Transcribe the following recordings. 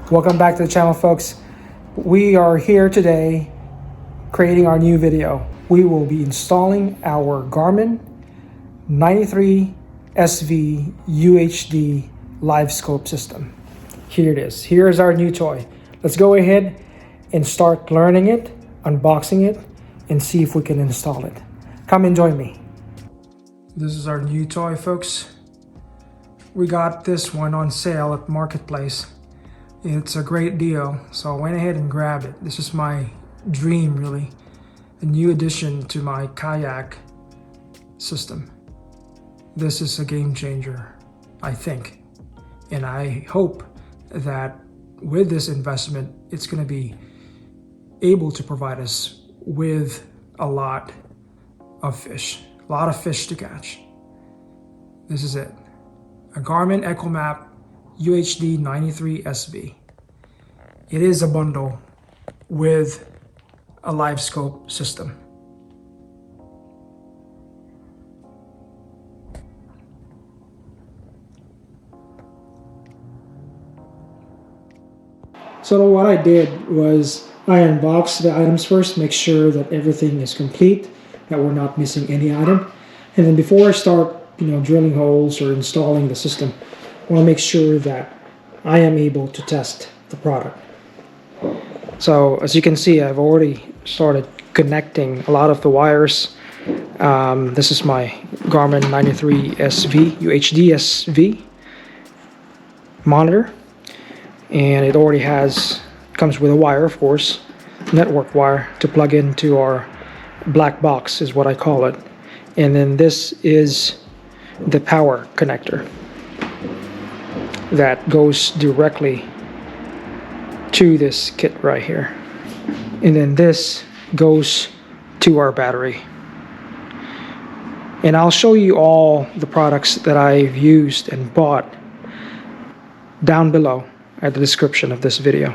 Welcome back to the channel, folks. We are here today creating our new video. We will be installing our Garmin 93 SV UHD Livescope system. Here it is. Here's our new toy. Let's go ahead and start learning it, unboxing it, and see if we can install it. Come and join me. This is our new toy, folks. We got this one on sale at Marketplace. It's a great deal, so I went ahead and grabbed it. This is my dream, really. A new addition to my Kayak system. This is a game changer, I think. And I hope that with this investment, it's going to be able to provide us with a lot of fish to catch. This is it. A Garmin EchoMap UHD 93 SV. It is a bundle with a Livescope system. So what I did was I unboxed the items first, make sure that everything is complete, that we're not missing any item. And then before I start, drilling holes or installing the system, I want to make sure that I am able to test the product. So as you can see, I've already started connecting a lot of the wires. This is my Garmin 93 SV UHD SV monitor, and it already comes with a wire, of course, network wire to plug into our black box is what I call it. And then this is the power connector that goes directly to this kit right here. And then this goes to our battery. And I'll show you all the products that I've used and bought down below at the description of this video.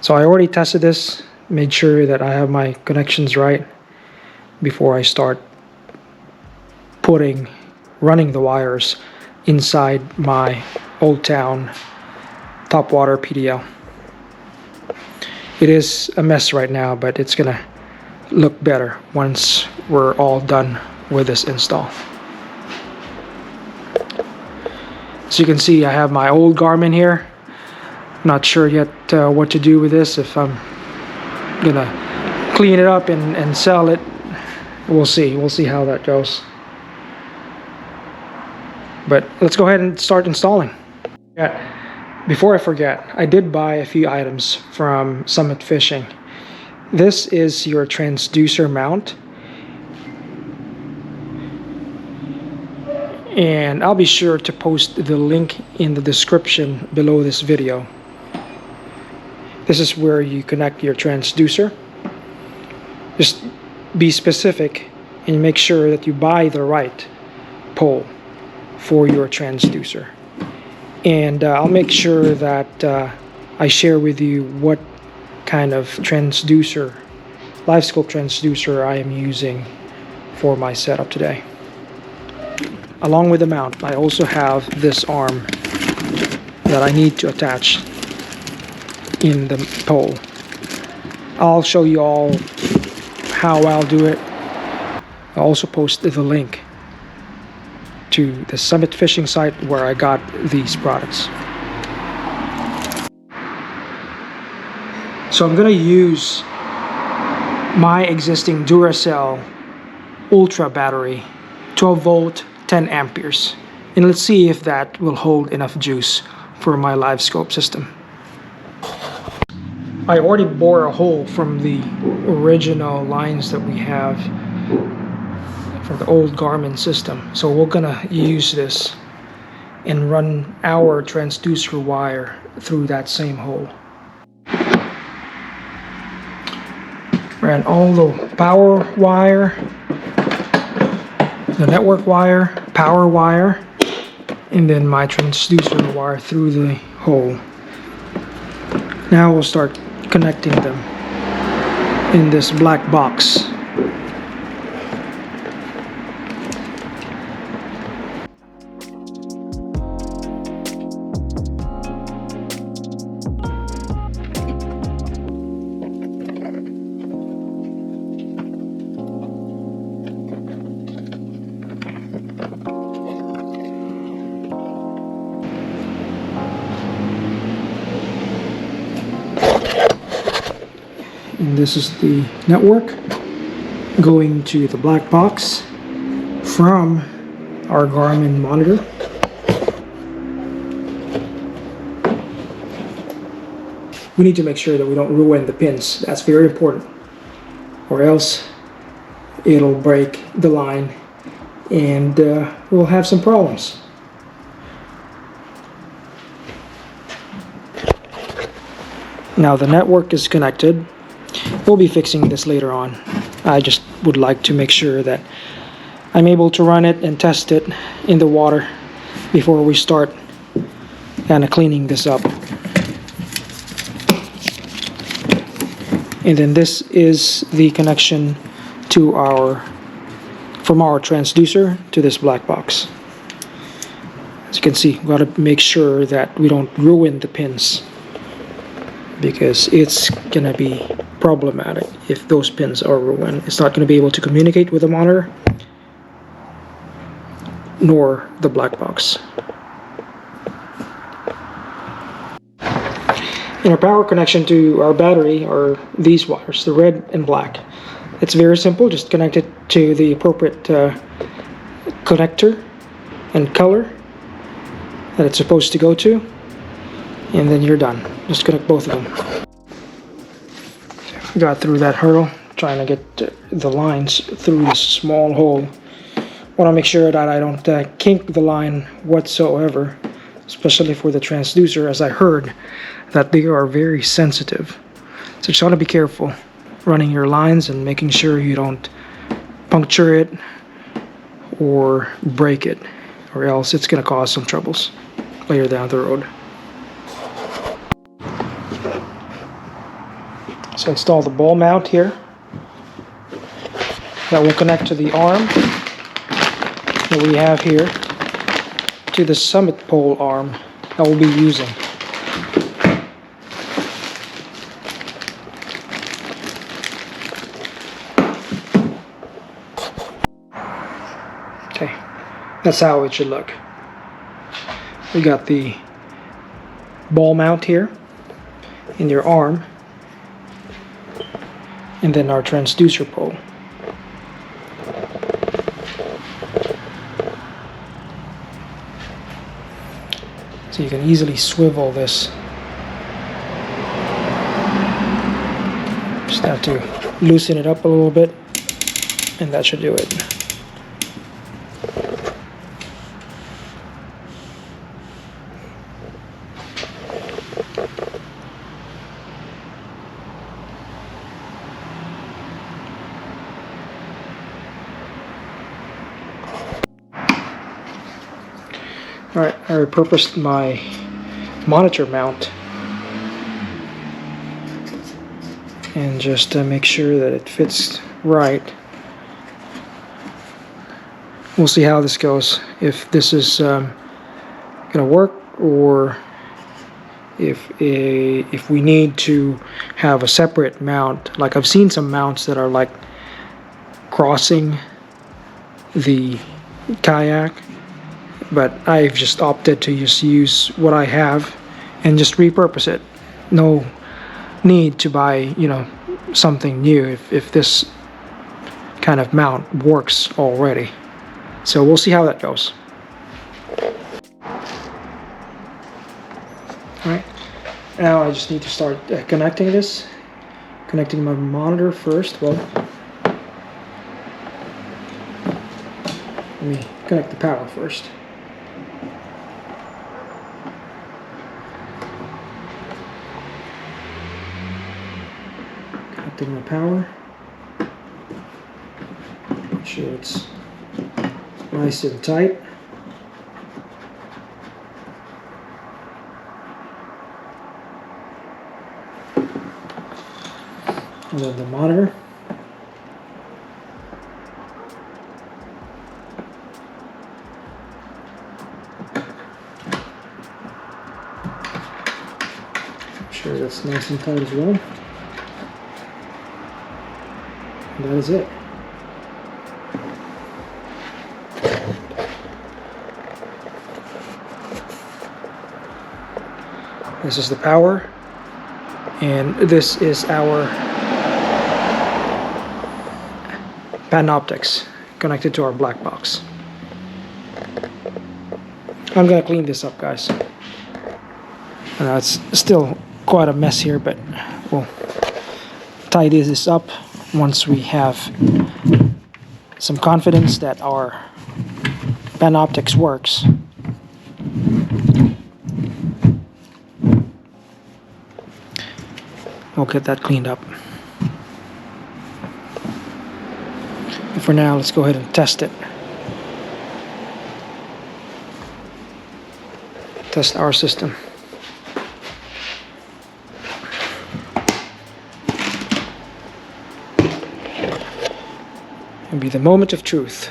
So I already tested this, made sure that I have my connections right before I start running the wires inside my Old Town Topwater PDL. It is a mess right now, but it's gonna look better once we're all done with this install. So you can see I have my old Garmin here. Not sure yet what to do with this, if I'm gonna clean it up and sell it. We'll see how that goes. But let's go ahead and start installing. Before I forget, I did buy a few items from Summit Fishing. This is your transducer mount. And I'll be sure to post the link in the description below this video. This is where you connect your transducer. Just be specific and make sure that you buy the right pole for your transducer. And I'll make sure that I share with you what kind of transducer, Livescope transducer I am using for my setup today. Along with the mount, I also have this arm that I need to attach in the pole. I'll show you all how I'll do it. I'll also post the link to the Summit Fishing site where I got these products. So I'm gonna use my existing Duracell Ultra battery, 12 volt, 10 amperes. And let's see if that will hold enough juice for my Livescope system. I already bore a hole from the original lines that we have from the old Garmin system. So we're gonna use this and run our transducer wire through that same hole. Ran all the power wire, the network wire, power wire, and then my transducer wire through the hole. Now we'll start connecting them in this black box. And this is the network going to the black box from our Garmin monitor. We need to make sure that we don't ruin the pins. That's very important, or else it'll break the line and we'll have some problems. Now the network is connected. We'll be fixing this later on. I just would like to make sure that I'm able to run it and test it in the water before we start kind of cleaning this up. And then this is the connection to from our transducer to this black box. As you can see, we've got to make sure that we don't ruin the pins, because it's gonna be problematic if those pins are ruined. It's not gonna be able to communicate with the monitor nor the black box. And our power connection to our battery are these wires, the red and black. It's very simple, just connect it to the appropriate connector and color that it's supposed to go to, and then you're done. Just connect both of them. Got through that hurdle, trying to get the lines through this small hole. Want to make sure that I don't kink the line whatsoever, especially for the transducer, as I heard that they are very sensitive. So just want to be careful running your lines and making sure you don't puncture it or break it, or else it's going to cause some troubles later down the road. So install the ball mount here. That will connect to the arm that we have here to the summit pole arm that we'll be using. Okay, that's how it should look. We got the ball mount here in your arm, and then our transducer pole. So you can easily swivel this. Just have to loosen it up a little bit, and that should do it. Alright, I repurposed my monitor mount, and just to make sure that it fits right. We'll see how this goes, if this is gonna work, or if we need to have a separate mount. Like I've seen some mounts that are like crossing the Kayak, but I've just opted to just use what I have and just repurpose it. No need to buy, something new if this kind of mount works already. So we'll see how that goes. Alright, now I just need to start connecting this. Connecting my monitor first. Well, let me connect the power first. Connecting my power. Make sure it's nice and tight. And then the monitor. Make sure that's nice and tight as well. And that is it. This is the power, and this is our Panoptix connected to our black box. I'm gonna clean this up, guys. It's still quite a mess here, but we'll tidy this up once we have some confidence that our Panoptix works. We'll get that cleaned up. But for now, let's go ahead and test it. Test our system. It'll be the moment of truth.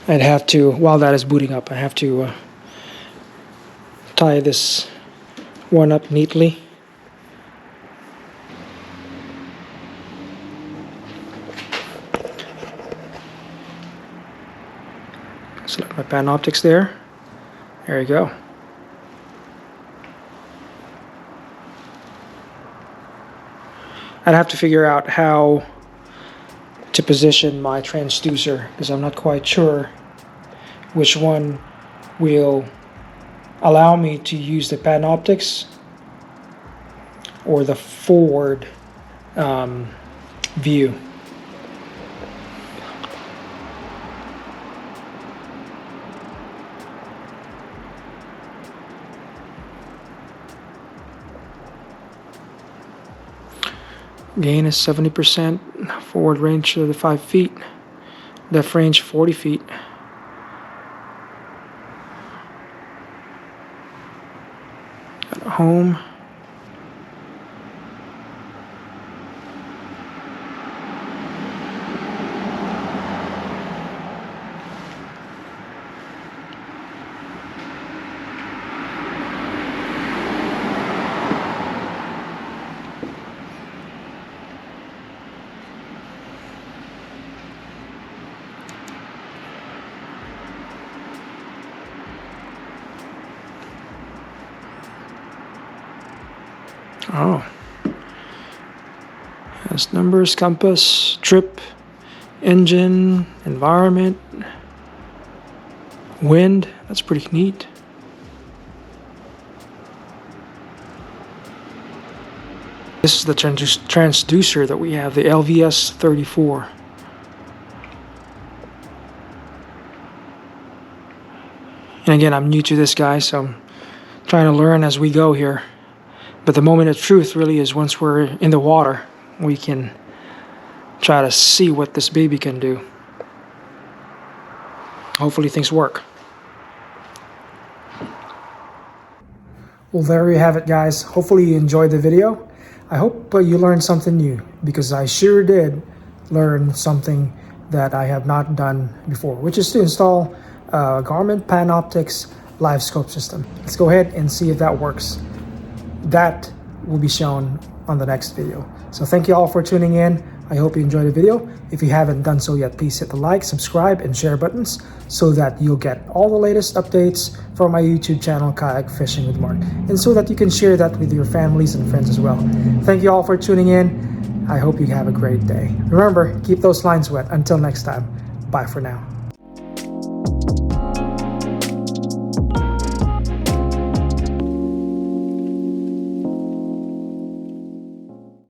I'd have to, while that is booting up, I have to tie this one up neatly. Select my Panoptix there. There you go. I'd have to figure out how to position my transducer, because I'm not quite sure which one will allow me to use the Panoptix or the forward view. Gain is 70%, forward range to the 5 feet, depth range 40 feet. Got a home. Oh, has numbers, compass, trip, engine, environment, wind. That's pretty neat. This is the transducer that we have, the LVS34. And again, I'm new to this, guys, so I'm trying to learn as we go here. But the moment of truth really is once we're in the water, we can try to see what this baby can do. Hopefully things work. Well, there you have it, guys. Hopefully you enjoyed the video. I hope you learned something new, because I sure did learn something that I have not done before, which is to install a Garmin Panoptix Livescope system. Let's go ahead and see if that works. That will be shown on the next video. So thank you all for tuning in. I hope you enjoyed the video. If you haven't done so yet, please hit the like, subscribe, and share buttons so that you'll get all the latest updates from my YouTube channel, Kayak Fishing with Mark, and so that you can share that with your families and friends as well. Thank you all for tuning in. I hope you have a great day. Remember, keep those lines wet. Until next time, bye for now.